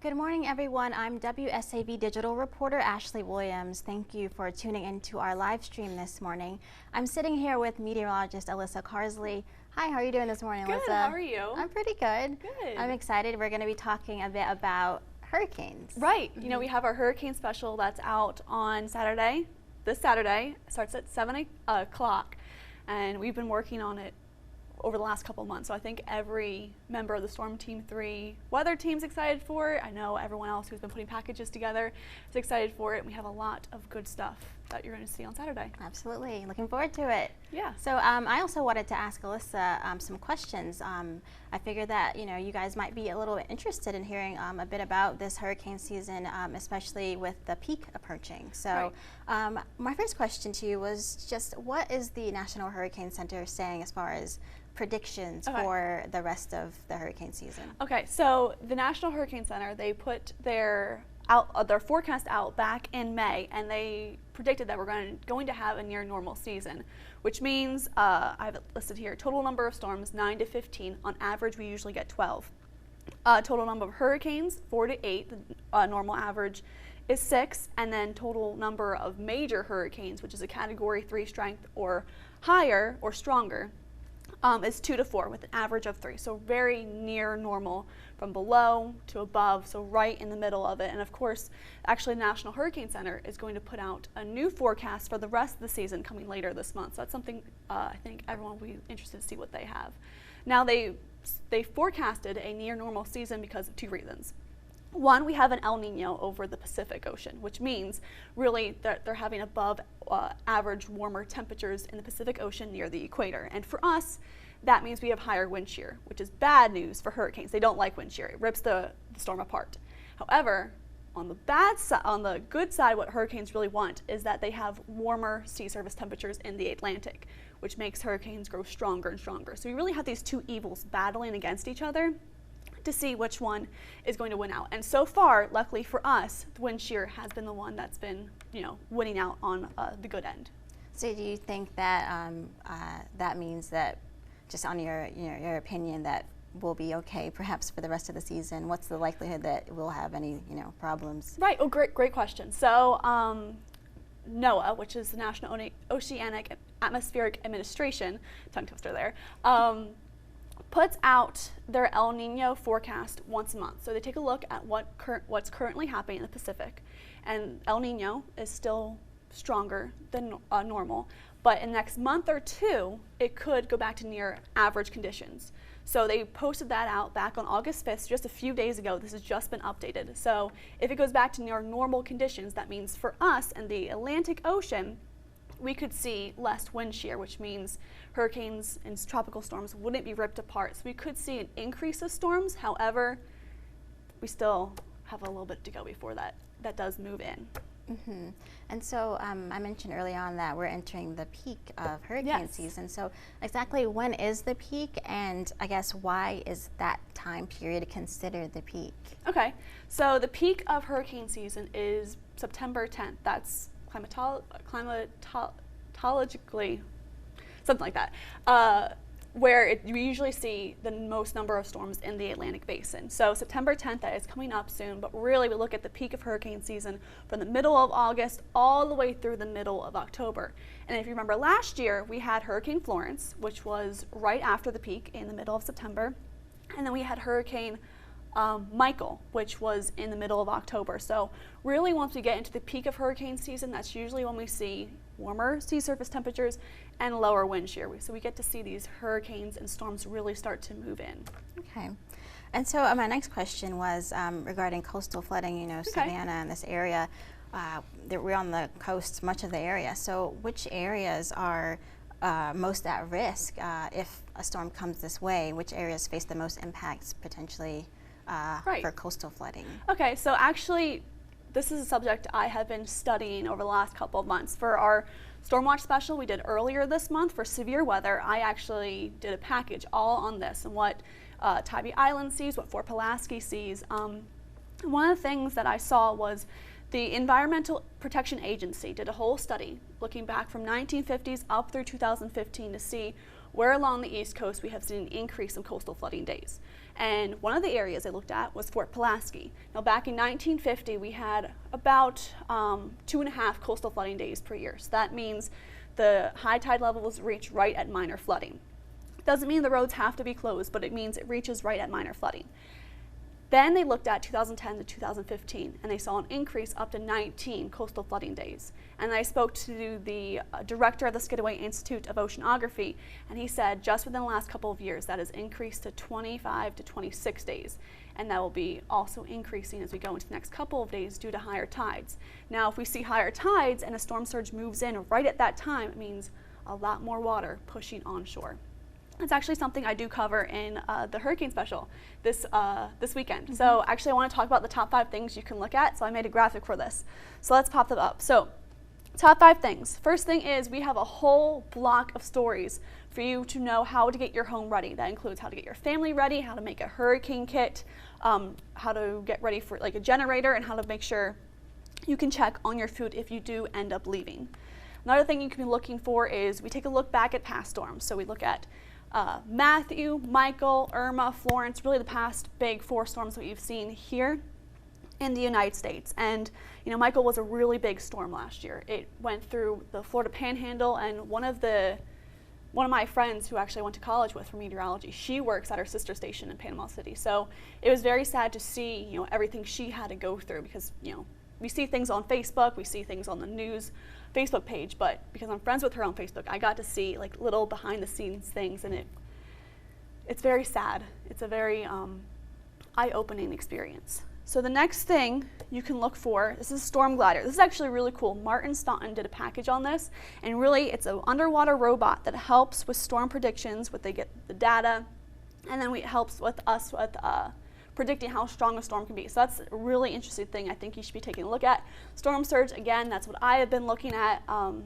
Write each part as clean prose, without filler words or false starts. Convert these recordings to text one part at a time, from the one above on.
Good morning, everyone. I'm WSAV digital reporter Ashley Williams. Thank you for tuning into our live stream this morning. I'm sitting here with meteorologist Alysa Carsley. Hi, how are you doing this morning, Good, Alysa? how are you? I'm pretty good. Good. I'm excited. We're going to be talking a bit about hurricanes. Right. You know, we have our hurricane special that's out on Saturday. This Saturday. It starts at 7 o'clock. And we've been working on it over the last couple months. So I think every member of the Storm Team 3 weather team's excited for it. I know everyone else who's been putting packages together is excited for it. And we have a lot of good stuff that you're going to see on Saturday. Absolutely. Looking forward to it. Yeah. So I also wanted to ask Alysa some questions. I figured that, you know, you guys might be a little bit interested in hearing a bit about this hurricane season, especially with the peak approaching. So my first question to you was just, what is the National Hurricane Center saying as far as predictions for the rest of the hurricane season? Okay, so the National Hurricane Center, they put their forecast out back in May, and they predicted that we're going to have a near normal season, which means I have it listed here: total number of storms 9 to 15. On average, we usually get 12. Total number of hurricanes 4 to 8. The normal average is 6, and then total number of major hurricanes, which is a Category 3 strength or higher or stronger, is 2 to 4 with an average of 3. So very near normal from below to above, so right in the middle of it. And of course, actually the National Hurricane Center is going to put out a new forecast for the rest of the season coming later this month. So that's something I think everyone will be interested to see what they have. Now they forecasted a near normal season because of 2 reasons. One, we have an El Nino over the Pacific Ocean, which means really that they're having above average warmer temperatures in the Pacific Ocean near the equator. And for us, that means we have higher wind shear, which is bad news for hurricanes. They don't like wind shear. It rips the storm apart. However, on the good side, what hurricanes really want is that they have warmer sea surface temperatures in the Atlantic, which makes hurricanes grow stronger and stronger. So we really have these 2 evils battling against each other to see which one is going to win out. And so far, luckily for us, the wind shear has been the one that's been, winning out on the good end. So do you think that that means that, just on your opinion, that we'll be okay perhaps for the rest of the season? What's the likelihood that we'll have any problems? Right. Oh, great question. So NOAA, which is the National Oceanic Atmospheric Administration, tongue twister there, puts out their El Nino forecast once a month. So they take a look at what's currently happening in the Pacific, and El Nino is still stronger than normal, but in the next month or 2, it could go back to near average conditions. So they posted that out back on August 5th, just a few days ago. This has just been updated. So if it goes back to near normal conditions, that means for us in the Atlantic Ocean, we could see less wind shear, which means hurricanes and tropical storms wouldn't be ripped apart. So we could see an increase of storms. However, we still have a little bit to go before that does move in. Mm-hmm. And so I mentioned early on that we're entering the peak of hurricane season. So exactly when is the peak, and I guess why is that time period considered the peak? Okay, so the peak of hurricane season is September 10th. That's climatologically, something like that, where we usually see the most number of storms in the Atlantic Basin. So September 10th, that is coming up soon, but really we look at the peak of hurricane season from the middle of August all the way through the middle of October. And if you remember last year, we had Hurricane Florence, which was right after the peak in the middle of September, and then we had Hurricane Michael, which was in the middle of October. So really once we get into the peak of hurricane season, that's usually when we see warmer sea surface temperatures and lower wind shear. So we get to see these hurricanes and storms really start to move in. Okay. And so my next question was regarding coastal flooding, Savannah and this area. We're on the coast, much of the area. So which areas are most at risk if a storm comes this way? Which areas face the most impacts potentially for coastal flooding? Okay, so actually this is a subject I have been studying over the last couple of months. For our Storm Watch special we did earlier this month for severe weather, I actually did a package all on this and what Tybee Island sees, what Fort Pulaski sees. One of the things that I saw was the Environmental Protection Agency did a whole study looking back from 1950s up through 2015 to see where along the East Coast we have seen an increase in coastal flooding days. And one of the areas they looked at was Fort Pulaski. Now back in 1950, we had about 2.5 coastal flooding days per year. So that means the high tide levels reach right at minor flooding. Doesn't mean the roads have to be closed, but it means it reaches right at minor flooding. Then they looked at 2010 to 2015, and they saw an increase up to 19 coastal flooding days. And I spoke to the director of the Skidaway Institute of Oceanography, and he said just within the last couple of years that has increased to 25 to 26 days. And that will be also increasing as we go into the next couple of days due to higher tides. Now, if we see higher tides and a storm surge moves in right at that time, it means a lot more water pushing onshore. It's actually something I do cover in the hurricane special this weekend. Mm-hmm. So actually I want to talk about the top 5 things you can look at. So I made a graphic for this. So let's pop them up. So top 5 things. First thing is we have a whole block of stories for you to know how to get your home ready. That includes how to get your family ready, how to make a hurricane kit, how to get ready for like a generator, and how to make sure you can check on your food if you do end up leaving. Another thing you can be looking for is we take a look back at past storms. So we look at Matthew, Michael, Irma, Florence, really the past big 4 storms that we've seen here in the United States. And Michael was a really big storm last year. It went through the Florida Panhandle, and one of my friends who actually went to college with for meteorology, she works at her sister station in Panama City. So it was very sad to see everything she had to go through, because we see things on Facebook, we see things on the news Facebook page, but because I'm friends with her on Facebook, I got to see like little behind the scenes things, and it's very sad. It's a very eye-opening experience. So the next thing you can look for, this is Storm Glider. This is actually really cool. Martin Staunton did a package on this, and really it's an underwater robot that helps with storm predictions, they get the data, and then it helps with us with predicting how strong a storm can be. So that's a really interesting thing I think you should be taking a look at. Storm surge, again, that's what I have been looking at over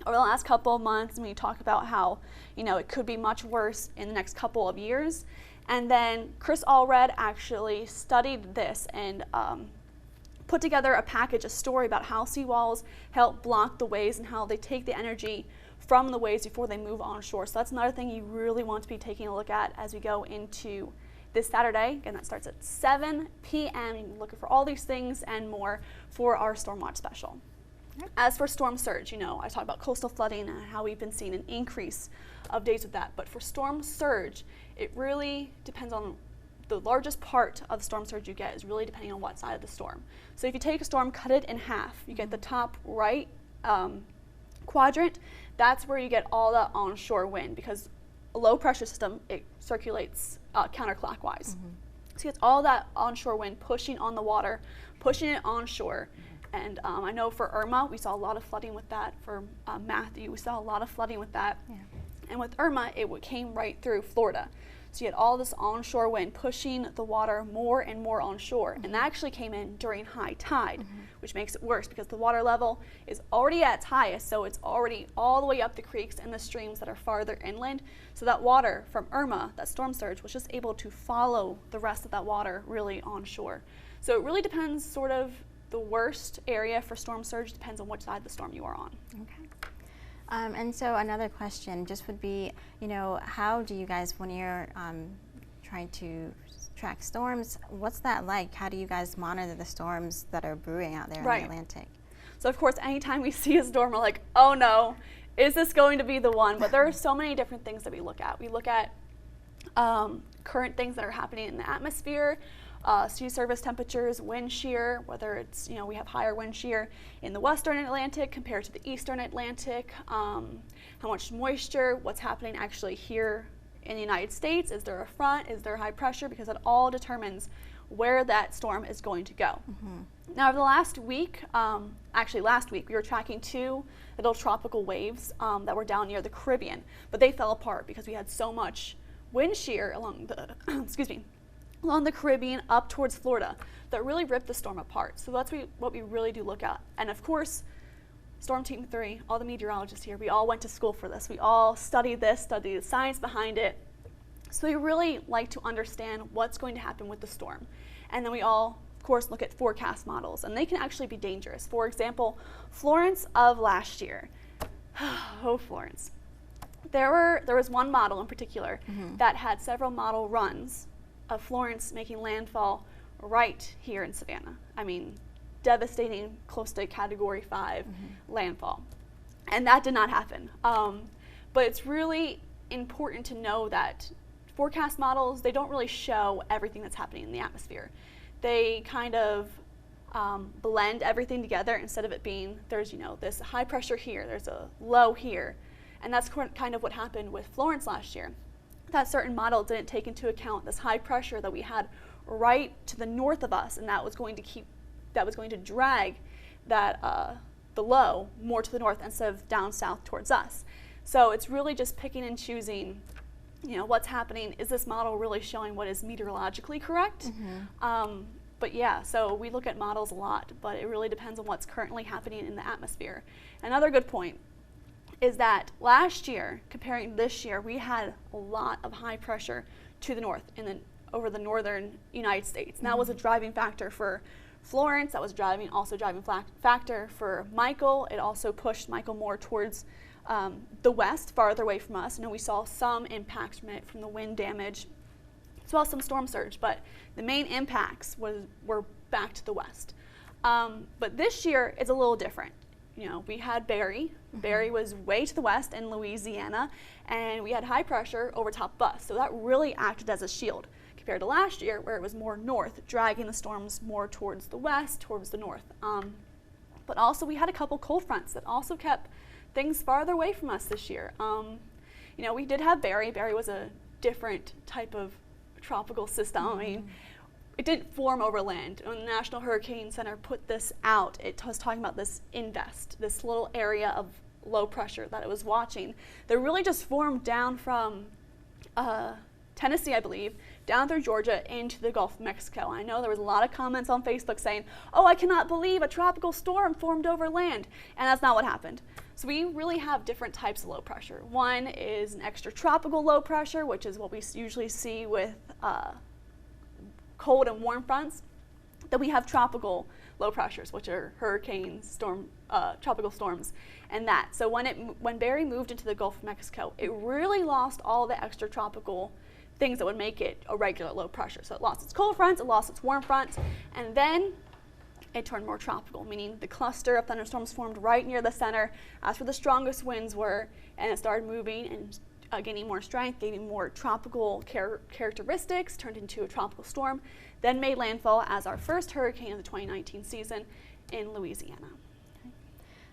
the last couple of months, and we talk about how it could be much worse in the next couple of years. And then Chris Allred actually studied this and put together a package, a story about how seawalls help block the waves and how they take the energy from the waves before they move onshore. So that's another thing you really want to be taking a look at as we go into this Saturday. Again, that starts at 7 p.m. You can look for all these things and more for our Storm Watch special. Right. As for storm surge, I talked about coastal flooding and how we've been seeing an increase of days with that. But for storm surge, it really depends on the largest part of the storm surge you get is really depending on what side of the storm. So if you take a storm, cut it in half, you get the top right quadrant. That's where you get all that onshore wind, because a low pressure system, it circulates counterclockwise. Mm-hmm. So it's all that onshore wind pushing on the water, pushing it onshore. And I know for Irma, we saw a lot of flooding with that. For Matthew, we saw a lot of flooding with that. Yeah. And with Irma, it came right through Florida. So you had all this onshore wind pushing the water more and more onshore. Mm-hmm. And that actually came in during high tide, mm-hmm. which makes it worse because the water level is already at its highest. So it's already all the way up the creeks and the streams that are farther inland. So that water from Irma, that storm surge, was just able to follow the rest of that water really onshore. So it really depends, sort of the worst area for storm surge depends on which side of the storm you are on. Okay. And so another question just would be, how do you guys, when you're trying to track storms, what's that like? How do you guys monitor the storms that are brewing out there in the Atlantic? So of course, anytime we see a storm, we're like, oh no, is this going to be the one? But there are so many different things that we look at. We look at current things that are happening in the atmosphere, sea surface temperatures, wind shear, whether it's, we have higher wind shear in the western Atlantic compared to the eastern Atlantic, how much moisture, what's happening actually here in the United States, is there a front, is there high pressure, because it all determines where that storm is going to go. Mm-hmm. Now, over the last week, actually last week, we were tracking 2 little tropical waves that were down near the Caribbean, but they fell apart because we had so much wind shear along the, along the Caribbean up towards Florida that really ripped the storm apart. So that's what we really do look at. And of course, Storm Team 3, all the meteorologists here, we all went to school for this. We all studied this, studied the science behind it. So we really like to understand what's going to happen with the storm. And then we all, of course, look at forecast models, and they can actually be dangerous. For example, Florence of last year. Oh, Florence. There was one model in particular mm-hmm. that had several model runs of Florence making landfall right here in Savannah. I mean, devastating, close to Category 5 landfall. And that did not happen. But it's really important to know that forecast models, they don't really show everything that's happening in the atmosphere. They kind of blend everything together instead of it being, there's, you know, this high pressure here, there's a low here. And that's kind of what happened with Florence last year. That certain model didn't take into account this high pressure that we had right to the north of us, and that was going to drag that the low more to the north instead of down south towards us. So it's really just picking and choosing, you know, what's happening. Is this model really showing what is meteorologically correct? But yeah, so we look at models a lot, but it really depends on what's currently happening in the atmosphere. Another good point is that last year, comparing this year, we had a lot of high pressure to the north over the northern United States. And that was a driving factor for Florence. That was also driving factor for Michael. It also pushed Michael more towards the west, farther away from us. And we saw some impacts from it, from the wind damage, as well as some storm surge. But the main impacts were back to the west. But this year is a little different. You know, we had Barry. Barry was way to the west in Louisiana, and we had high pressure over top of us. So that really acted as a shield compared to last year, where it was more north, dragging the storms more towards the west, towards the north. But also we had a couple cold fronts that also kept things farther away from us this year. You know, we did have Barry. Barry was a different type of tropical system. I mean, it didn't form over land. When the National Hurricane Center put this out, it was talking about this invest, this little area of low pressure that it was watching that really just formed down from Tennessee, I believe, down through Georgia into the Gulf of Mexico. I know there was a lot of comments on Facebook saying, oh, I cannot believe a tropical storm formed over land. And that's not what happened. So we really have different types of low pressure. One is an extratropical low pressure, which is what we usually see with cold and warm fronts. Then we have tropical low pressures, which are hurricanes, tropical storms, and that. So when Barry moved into the Gulf of Mexico, it really lost all the extratropical things that would make it a regular low pressure. So it lost its cold fronts, it lost its warm fronts, and then it turned more tropical, meaning the cluster of thunderstorms formed right near the center. That's where the strongest winds were, and it started moving and gaining more strength, gaining more tropical characteristics, turned into a tropical storm, then made landfall as our first hurricane of the 2019 season in Louisiana.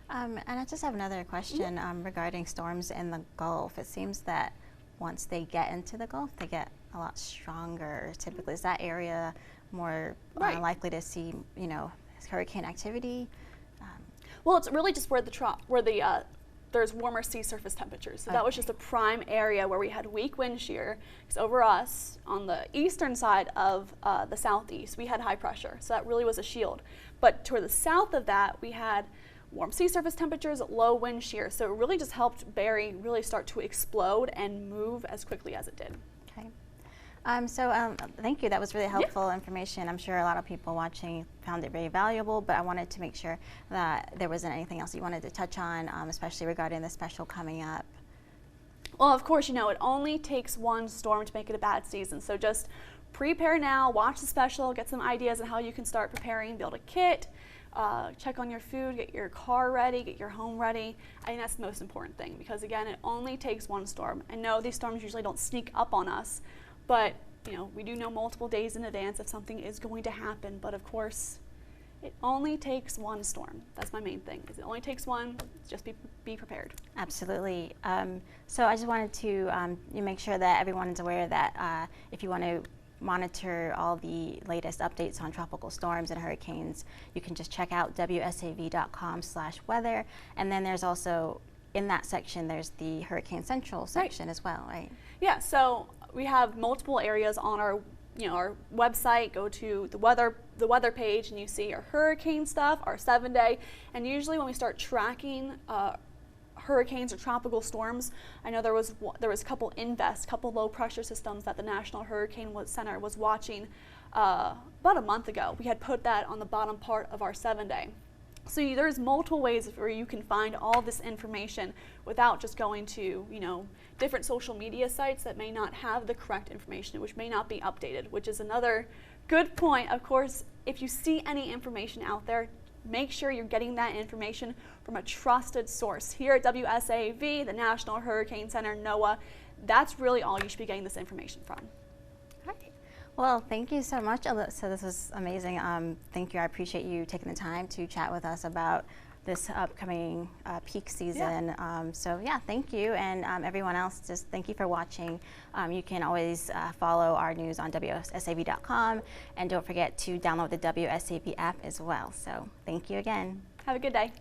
And I just have another question regarding storms in the Gulf. It seems that once they get into the Gulf, they get a lot stronger. Typically, is that area more likely to see, you know, hurricane activity? Well, it's really just where there's warmer sea surface temperatures. So that was just a prime area where we had weak wind shear. Because over us, on the eastern side of the southeast, we had high pressure. So that really was a shield. But toward the south of that, we had warm sea surface temperatures, low wind shear. So it really just helped Barry really start to explode and move as quickly as it did. Okay. Thank you. That was really helpful information. I'm sure a lot of people watching found it very valuable, but I wanted to make sure that there wasn't anything else you wanted to touch on, especially regarding the special coming up. Well, of course, you know, it only takes one storm to make it a bad season. So just prepare now, watch the special, get some ideas on how you can start preparing, build a kit, check on your food, get your car ready, get your home ready. I think that's the most important thing because, again, it only takes one storm. I know these storms usually don't sneak up on us, but you know, we do know multiple days in advance if something is going to happen. But of course, it only takes one storm. That's my main thing. Is it only takes one. Just be prepared. Absolutely. So I just wanted to make sure that everyone is aware that if you want to monitor all the latest updates on tropical storms and hurricanes, you can just check out wsav.com/weather, and then there's also in that section there's the Hurricane Central section as well, right? Yeah. So we have multiple areas on our website. Go to the weather page and you see our hurricane stuff, our 7-day, and usually when we start tracking hurricanes or tropical storms, I know there was a couple low pressure systems that the National Hurricane Center was watching about a month ago. We had put that on the bottom part of our 7-day. So there's multiple ways where you can find all this information without just going to, different social media sites that may not have the correct information, which may not be updated, which is another good point. Of course, if you see any information out there, make sure you're getting that information from a trusted source. Here at WSAV, the National Hurricane Center, NOAA, that's really all you should be getting this information from. Well, thank you so much, Alyssa. This was amazing. Thank you. I appreciate you taking the time to chat with us about this upcoming peak season. Yeah. Thank you. And everyone else, just thank you for watching. You can always follow our news on WSAV.com, and don't forget to download the WSAV app as well. So thank you again. Have a good day.